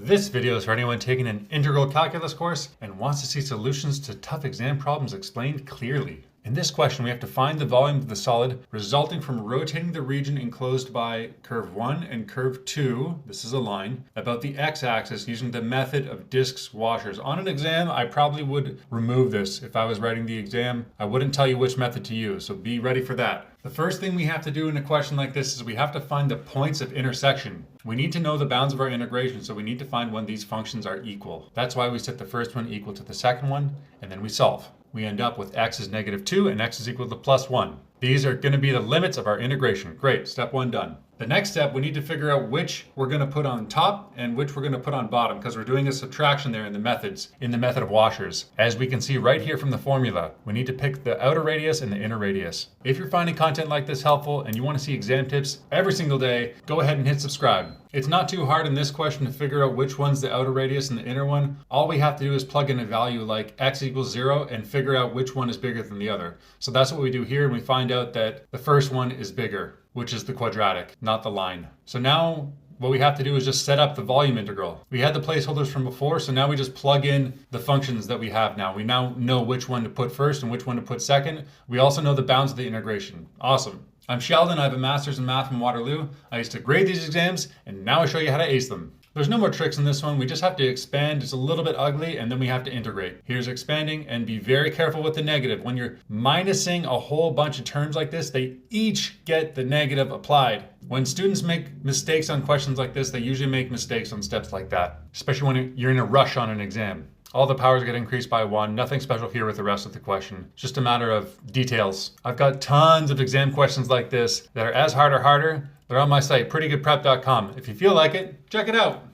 This video is for anyone taking an integral calculus course and wants to see solutions to tough exam problems explained clearly. In this question, we have to find the volume of the solid resulting from rotating the region enclosed by curve 1 and curve 2, this is a line, about the x-axis using the method of discs washers. On an exam, I probably would remove this. If I was writing the exam, I wouldn't tell you which method to use, so be ready for that. The first thing we have to do in a question like this is we have to find the points of intersection. We need to know the bounds of our integration, so we need to find when these functions are equal. That's why we set the first one equal to the second one, and then we solve. We end up with x is -2 and x is equal to +1. These are going to be the limits of our integration. Great, step one done. The next step, we need to figure out which we're going to put on top and which we're going to put on bottom, because we're doing a subtraction there in the method of washers. As we can see right here from the formula, we need to pick the outer radius and the inner radius. If you're finding content like this helpful and you want to see exam tips every single day, go ahead and hit subscribe. It's not too hard in this question to figure out which one's the outer radius and the inner one. All we have to do is plug in a value like x equals 0 and figure out which one is bigger than the other. So that's what we do here, and we find out that the first one is bigger, which is the quadratic, not the line. So now what we have to do is just set up the volume integral. We had the placeholders from before, so now we just plug in the functions that we have now. We now know which one to put first and which one to put second. We also know the bounds of the integration. Awesome. I'm Sheldon, I have a master's in math from Waterloo. I used to grade these exams, and now I show you how to ace them. There's no more tricks in this one. We just have to expand. It's a little bit ugly, and then we have to integrate. Here's expanding, and be very careful with the negative. When you're minusing a whole bunch of terms like this, they each get the negative applied. When students make mistakes on questions like this, they usually make mistakes on steps like that, especially when you're in a rush on an exam. All the powers get increased by 1. Nothing special here with the rest of the question. It's just a matter of details. I've got tons of exam questions like this that are as hard or harder. They're on my site, prettygoodprep.com. If you feel like it, check it out.